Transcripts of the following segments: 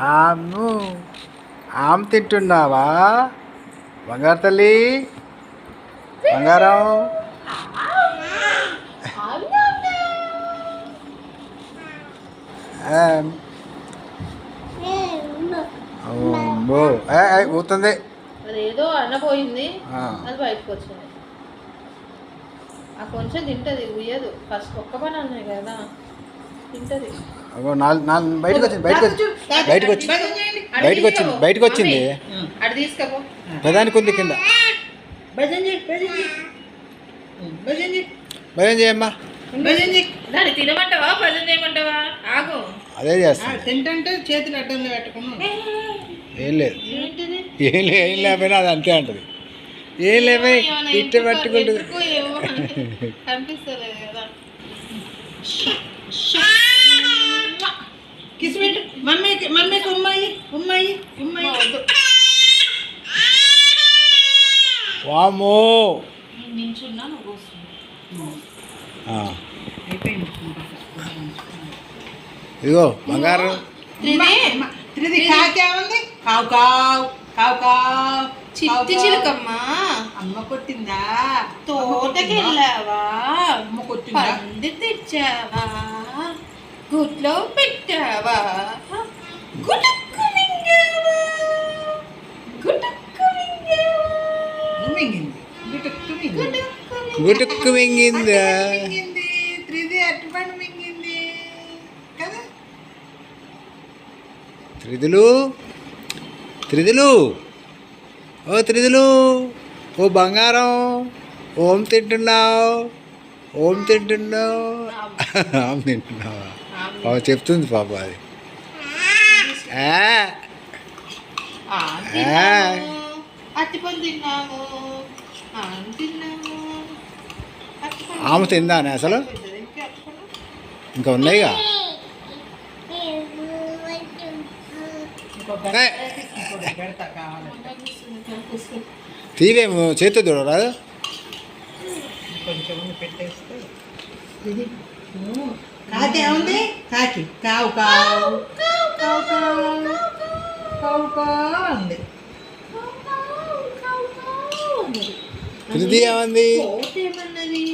ఆము ఆమ్ తింటున్నావా బంగారు తల్లి బంగారం ఊతుంది ఏదో అన్నపోయింది అది బయటకు వచ్చింది ఆ కొంచెం తింటది ఉయ్యదు ఫస్ట్ ఒక్క పని అన్నాయి కదా తింటది బయటకు వచ్చింది అటు తీసుకపో ప్రధానికి ఉంది కింద భజన చేయమ్మా దాన్ని తినమంటావా భజన చేయమంటావా ఆగు అదే చేస్తా తింటే చేతులు అడ్డంలో పెట్టుకున్నాం ఏం లేదు ఏం లేకపోయినా అది అంతే అంటది ఏం లేకపోయి ఇట్ట పట్టుకుంటుంది కనిపిస్తలేదు కదా కిస్ పెట్టు మమ్మీకి ఉమ్మాయి ఉమ్మాయి ఉమ్మాయి వామో నించున్నా నువ్వు ఇదిగో బంగారు త్రిది కాకేముంది కావు కావు కావు కావు చిట్టి చిలుకమ్మ అమ్మ కొట్టిందా తోటకి వెళ్ళావా అమ్మ కొట్టిందా పండు తెచ్చావా గుట్లో పెట్టావా గుటుక్కు మింగావా గుటుక్కు మింగావా మింగింది గుటుక్కు మింగింది గుటుక్కు మింగిందా మింగింది త్రిది అట్టుపండు మింగింది కదా త్రిదులు ఓ త్రిదులు ఓ బంగారం ఓం తింటున్నావు ఆమె తింటున్నావా చెప్తుంది పాప అది అట్టిపండు తిన్నాము ఆమె తిందానే అసలు ఇంకా ఉన్నాయిగా తీవేమో చేతితో చూడరాదు కొంచెం పెట్టేస్తే కాకి ఏముంది కాకి కావు కావు కావు కావు కావు కావు ఉంది ఇది ఏమంది ఏమన్నది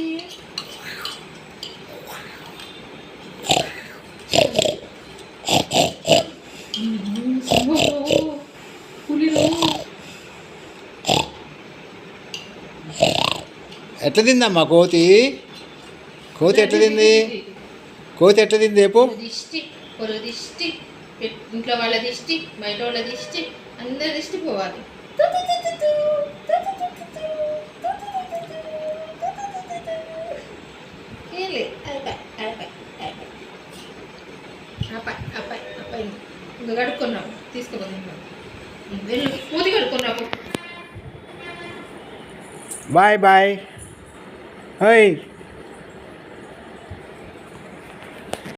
ఎట్లా తిందమ్మా కోతి ఎట్లా తింది రేపు దిష్టి పొరు దిష్టి ఇంట్లో వాళ్ళ దిష్టి బయట వాళ్ళ దిష్టి అందరి దిష్టి పోవాలి ఇంకా కడుక్కున్నావు తీసుకుపోతున్నావు పూతి కడుక్కున్నావు బాయ్ హై